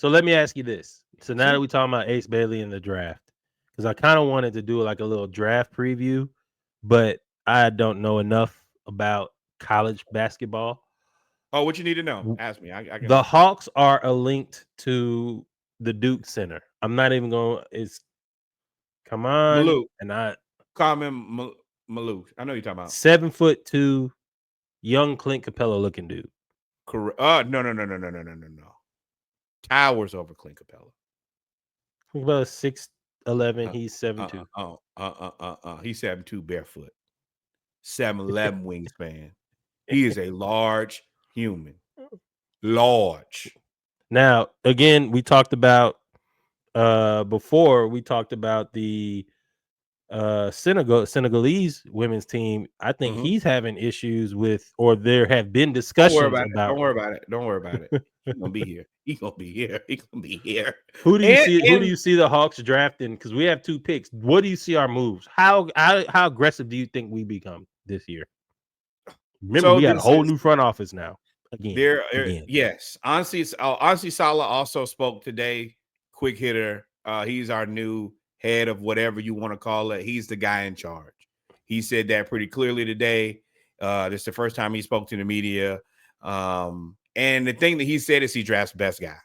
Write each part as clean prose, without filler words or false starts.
So let me ask you this. So now that Sure. we're talking about Ace Bailey in the draft, because I kind of wanted to do like a little draft preview, but I don't know enough about college basketball. Oh, what you need to know? Ask me. I can The answer. Hawks are linked to the Duke Center. I'm not even going. It's come on, Malou. and I Call him Malou. I know you're talking about. 7'2" young Clint Capella looking dude. Correct. No, no, no, no, no, no, no, no, no. Towers over Clint Capella. Think about 6'11". Uh, He's 7'2". He's 7'2" barefoot. 7'11" wingspan. He is a large human. Large. Now, again, we talked about before we talked about the Senegalese women's team. I think Mhm. he's having issues with, or there have been Don't worry discussions about it. about Don't worry about it. Don't worry about it. He gonna be here. He gonna be here. He gonna be here. who do you And see. Who do and you see the Hawks drafting? Because we have 2 picks. What do you see our moves? How aggressive do you think we become this year? Remember, so we got a this whole is new front office now. Again, there. again. Yes, honestly, Salah also spoke today. Quick hitter. He's our new head of whatever you want to call it. He's the guy in charge. He said that pretty clearly today. This is the first time he spoke to the media. And the thing that he said is he drafts best guy,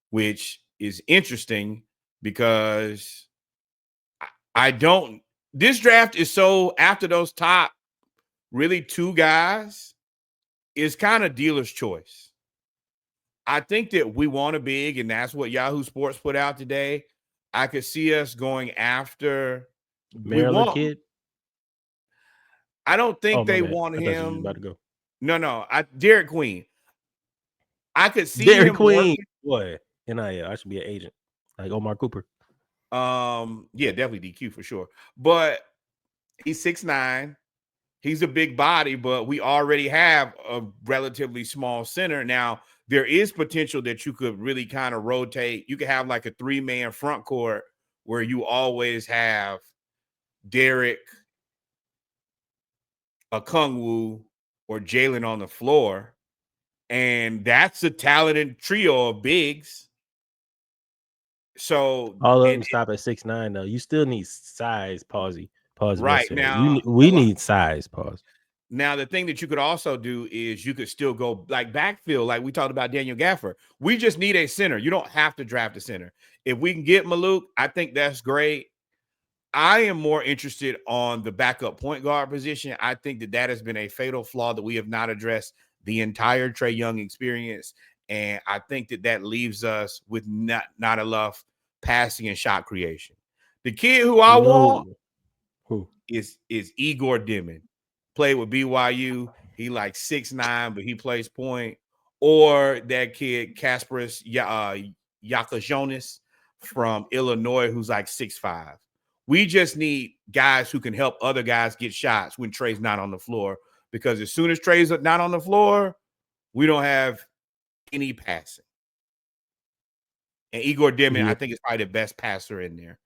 which is interesting because I don't. This draft is so after those top really two guys is kind of dealer's choice. I think that we want a big, and that's what Yahoo Sports put out today. I could see us going after. We Maryland want. kid. I don't Oh think my they bad. want I thought you was about to him. go. No. Derek Queen. I could see Dairy him Queen. working. Boy, NIL. I should be an agent like Omar Cooper. Yeah, definitely DQ for sure. But he's 6'9". He's a big body, but we already have a relatively small center. Now, there is potential that you could really kind of rotate. You could have like a 3-man front court where you always have Derek, a Kungwu, or Jalen on the floor. And that's a talented trio of bigs. So, All of and them stop at 6'9" though. You still need size. Pause right necessary. now, We need size. Pause. now, the thing that you could also do is you could still go like backfield, like we talked about Daniel Gaffer. We just need a center. You don't have to draft a center. If we can get Maluk, I think that's great. I am more interested on the backup point guard position. I think that that has been a fatal flaw that we have not addressed the entire Trey Young experience, and I think that that leaves us with not enough passing and shot creation. The kid who I You know want who? is Igor Dimon. Played with BYU. He like 6'9", but he plays point. Or that kid Kasparas Yakajonis from Illinois, who's like 6'5". We just need guys who can help other guys get shots when Trey's not on the floor. Because as soon as Trey's not on the floor, we don't have any passing. And Igor Dimon, Yeah. I think, is probably the best passer in there.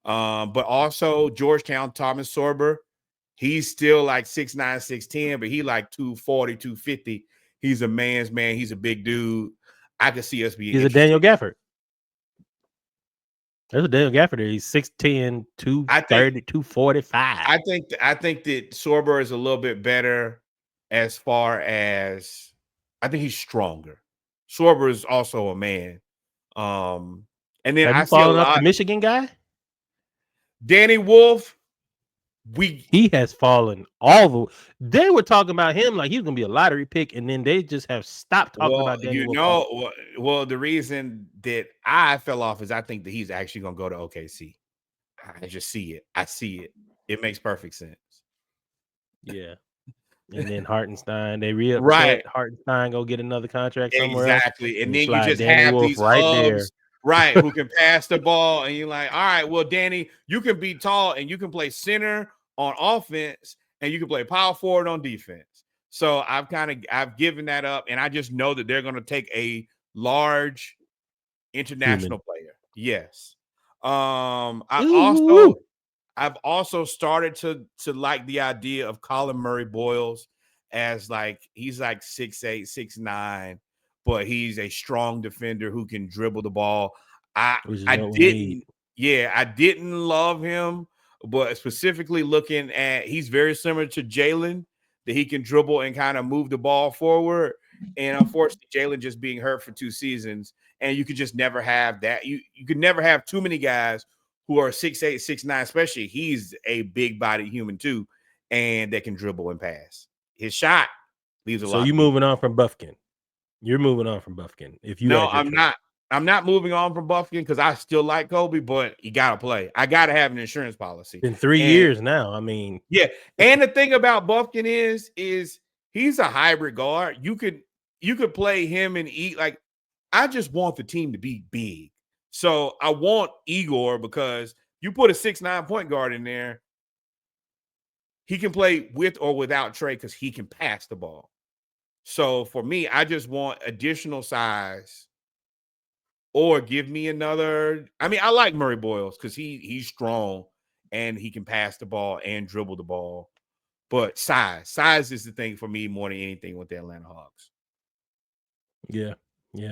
But also Georgetown, Thomas Sorber, he's still like 6'9", 6'10", but he like 240, 250. He's a man's man. He's a big dude. I could see us being He's a Daniel interested. Gafford. There's a Daniel Gafford there. He's 6'10", I think 230, 245. I think that Sorber is a little bit better as far as I think he's stronger. Sorber is also a man. And then Have I you see a followed up the lot. Michigan guy? Danny Wolf, we He has fallen all the. They were talking about him like he was gonna be a lottery pick, and then they just have stopped talking Well, about Danny Wolf. the reason that I fell off is I think that he's actually going to go to OKC. I just see it. I see it. It makes perfect sense. Yeah, and then Hartenstein, they re-upset Right. Hartenstein, go get another contract somewhere else, Exactly. and And you then you slide just Danny have Wolf these right there. hubs, right, who can pass the ball. And you're like, all right, well, Danny, you can be tall and you can play center on offense and you can play power forward on defense. So I've given that up. And I just know that they're going to take a large international Human. player. Yes. I also Ooh. I've also started to like the idea of Colin Murray Boyles as like he's like 6'8", 6'9", but he's a strong defender who can dribble the ball. I which is I what we need. didn't, yeah, I didn't love him, but specifically looking at, he's very similar to Jalen, that he can dribble and kind of move the ball forward. And unfortunately, Jalen just being hurt for 2 seasons, and you could just never have that. You could never have too many guys who are 6'8", 6'9", especially he's a big body human too, and that can dribble and pass. His shot leaves a So lot you to be. moving on from Buffkin. You're moving on from Buffkin if you No, had your I'm choice. not. I'm not moving on from Buffkin because I still like Kobe, but you gotta play. I gotta have an insurance policy. In 3 And years now, I mean, yeah, and the thing about Buffkin is he's a hybrid guard. You could play him and eat. Like, I just want the team to be big. So I want Igor, because you put a 6'9" point guard in there, he can play with or without Trey because he can pass the ball. So for me, I just want additional size, or give me another. I mean, I like Murray Boyles because he's strong and he can pass the ball and dribble the ball. But size is the thing for me more than anything with the Atlanta Hawks. yeah.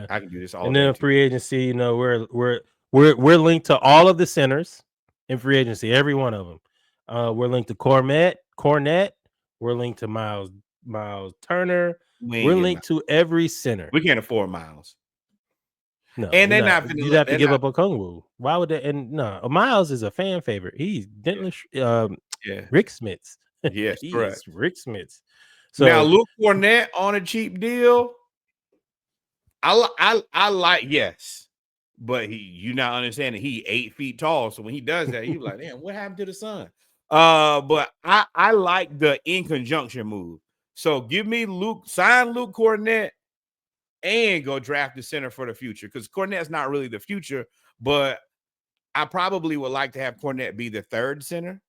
I can do this all And day then too. free agency, you know, we're linked to all of the centers in free agency, every one of them. We're linked to Cornette. We're linked to Miles Turner. We ain't We're getting linked to every center. We can't afford Miles. No, And we're they're not. not finna You'd let have to they're give not up Okongwu. Why would they? And no, Miles is a fan favorite. He's yeah. Rick Smiths. Yes, correct. He's Rick Smiths. Now So Luke Cornette on a cheap deal. I like, yes. But you not understanding, he 8 feet tall. So when he does that, you like, damn, what happened to the sun? But I like the in conjunction move. So give me sign Luke Cornette and go draft the center for the future. Because Cornette's not really the future, but I probably would like to have Cornette be the third center.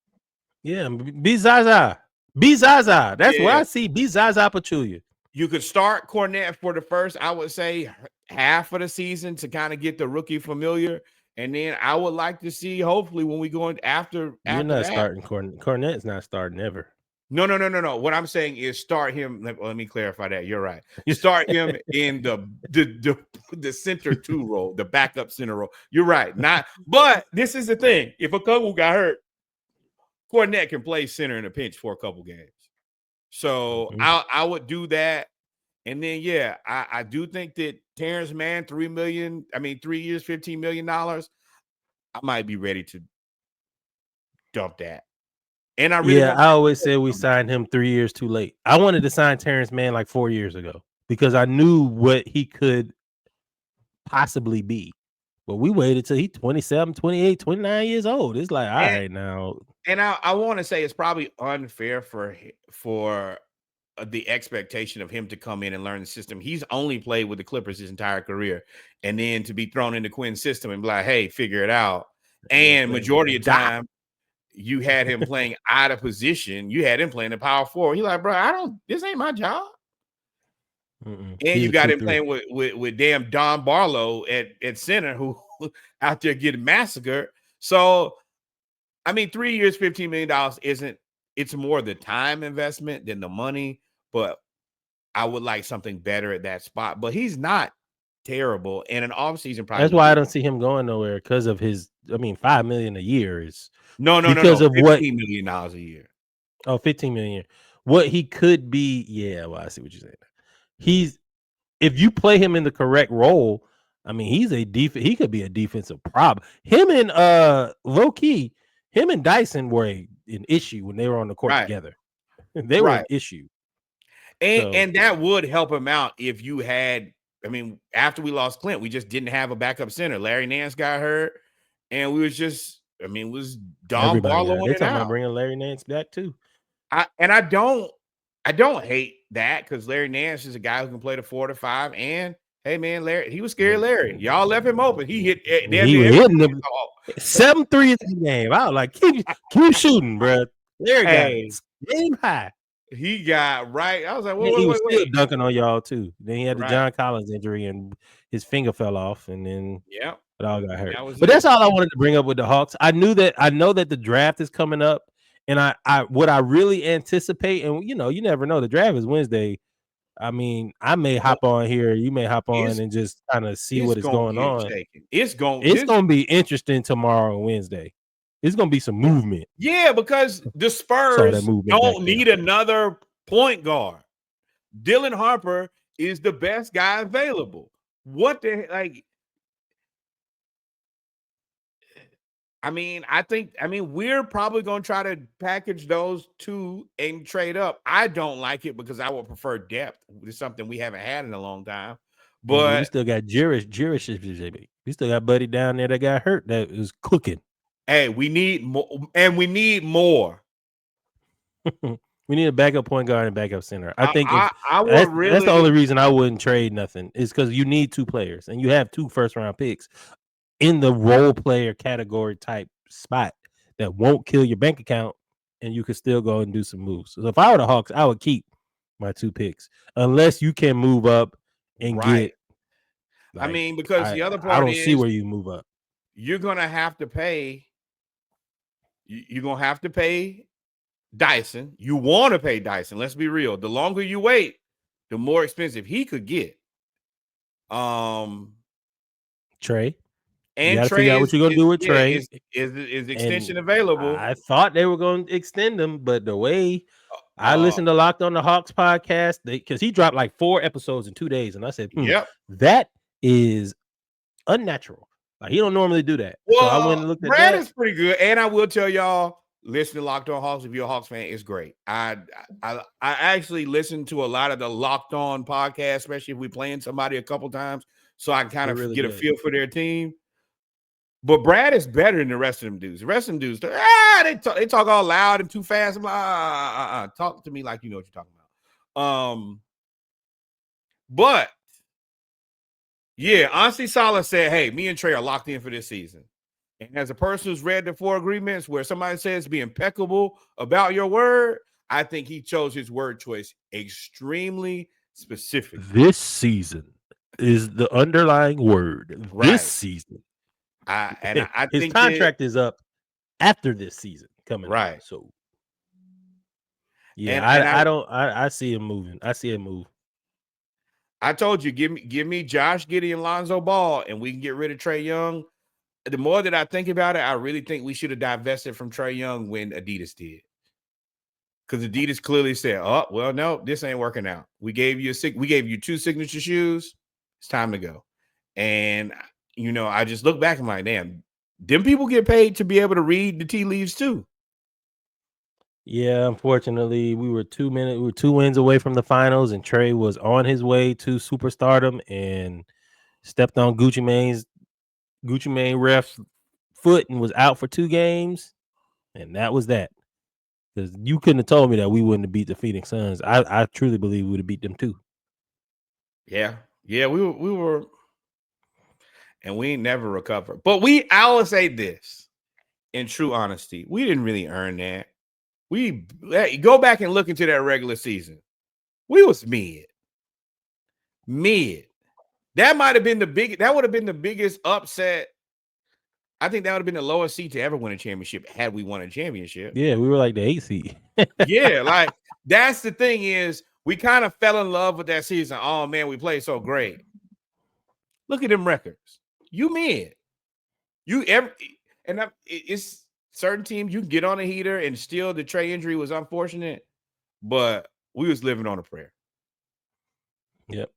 yeah, be Zaza. That's what Yeah. I see. Be Zaza Pachulia. You could start Cornette for the first, I would say, half of the season to kind of get the rookie familiar. And then I would like to see, hopefully, when we go in after You're not that. starting Cornette's not starting ever. No. What I'm saying is start him. Let me clarify that. You're right. Start him in the center 2 role, the backup center role. You're right. But this is the thing. If a couple got hurt, Cornette can play center in a pinch for a couple games. So I would do that. And then, yeah, I do think that Terrence Mann, 3 years, $15 million, I might be ready to dump that. And I really I always said we signed him 3 years too late. I wanted to sign Terrence Mann like 4 years ago because I knew what he could possibly be. But we waited till he's 27, 28, 29 years old. It's like, all right now. And I want to say it's probably unfair for the expectation of him to come in and learn the system. He's only played with the Clippers his entire career, and then to be thrown into Quinn's system and be like, "Hey, figure it out." And majority of time, you had him playing out of position. You had him playing the power forward. He's like, "Bro, this ain't my job." And you got him playing with damn Don Barlow at center, who out there getting massacred. So, I mean, 3 years, $15 million isn't. It's more the time investment than the money. But I would like something better at that spot. But he's not terrible. And an offseason probably. That's why I don't see him going nowhere because of his. I mean, $5 million a year is no. Because of what $15 million a year. Oh, 15 million. What he could be, yeah. Well, I see what you're saying. If you play him in the correct role, I mean, he could be a defensive problem. Him and low key, him and Dyson were an issue when they were on the court together. They were an issue. And that would help him out if you had. I mean, after we lost Clint, we just didn't have a backup center. Larry Nance got hurt, and we was just. I mean, it was Don Barlow. They're talking about bringing Larry Nance back too. I don't hate that because Larry Nance is a guy who can play the 4 to 5. And hey, man, Larry, he was scary. Larry, y'all left him open. He hit. He was hitting them 7 threes in the game. I was like, keep shooting, bro. Larry got game high. He got right. I was like, he was still dunking on y'all too. Then he had the John Collins injury and his finger fell off, and then it all got hurt. But that's all I wanted to bring up with the Hawks. I know that the draft is coming up, and I what I really anticipate, and you never know, the draft is Wednesday. I mean, I may hop on here. You may hop on It's and just kind of see it's what is gonna going get on. shaken. It's It's this gonna be interesting tomorrow and Wednesday. It's gonna be some movement. yeah, because the Saw that Spurs movement back don't there. need another point guard. Dylan Harper is the best guy available. What the like? I mean, we're probably going to try to package those two and trade up. I don't like it because I would prefer depth. It's something we haven't had in a long time. Yeah, but we But still got Jirish. We still got Buddy down there that got hurt that was cooking. hey, we need more, and we need more. We need a backup point guard and backup center. I think if I would that's the really only reason I wouldn't trade nothing is because you need two players and you have 2 first-round picks in the role player category type spot that won't kill your bank account, and you could still go and do some moves. So if I were the Hawks, I would keep my 2 picks unless you can move up and right. get like Because the other I part don't see is where you move up. you're gonna have to pay. You're gonna have to pay Dyson. You want to pay Dyson. Let's be real. The longer you wait, the more expensive he could get. Trey, you And got to figure Trey out what you're gonna do with Trey. is And extension available. I thought they were going to extend him, but the way I Uh, listened to Locked on the Hawks podcast, because he dropped like 4 episodes in 2 days, and I said, yep. that is unnatural. Like he don't normally do that. So I went Well, and looked at Brad that. is pretty good, and I will tell y'all, listen to Locked On Hawks if you're a Hawks fan, it's great. I actually listen to a lot of the Locked On podcast, especially if we're playing somebody a couple times, so I kind They're of really get a good. feel for their team. But Brad is better than the rest of them dudes. The rest of them dudes, they talk all loud and too fast. I'm like, talk to me like you know what you're talking about. But yeah, honestly, Salah said, "Hey, me and Trey are locked in for this season." And as a person who's read the 4 agreements where somebody says be impeccable about your word, I think he chose his word choice extremely specific. This season is the underlying word. Right. This season. I His think contract is up after this season coming right. up. So yeah, I see him moving. I see him move. I told you, give me Josh Giddey and Lonzo Ball, and we can get rid of Trey Young. The more that I think about it, I really think we should have divested from Trey Young when Adidas did. Because Adidas clearly said, "Oh, well, no, this ain't working out. We gave you 2 signature shoes. It's time to go." And I just look back and I'm like, damn, them people get paid to be able to read the tea leaves too. Yeah, unfortunately, we were 2 wins away from the finals, and Trey was on his way to superstardom and stepped on Gucci Mane ref's foot and was out for 2 games, and that was that. Because you couldn't have told me that we wouldn't have beat the Phoenix Suns. I truly believe we would have beat them too. Yeah, we were, and we ain't never recovered. But I will say this, in true honesty, we didn't really earn that. We go back and look into that regular season. We was mid. That might have been that would have been the biggest upset. I think that would have been the lowest seed to ever win a championship had we won a championship. Yeah, we were like the 8th seed. Yeah, like that's the thing is we kind of fell in love with that season. Oh man, we played so great. Look at them records. You mid. It's certain teams you can get on a heater and still the Trey injury was unfortunate, but we was living on a prayer. Yep.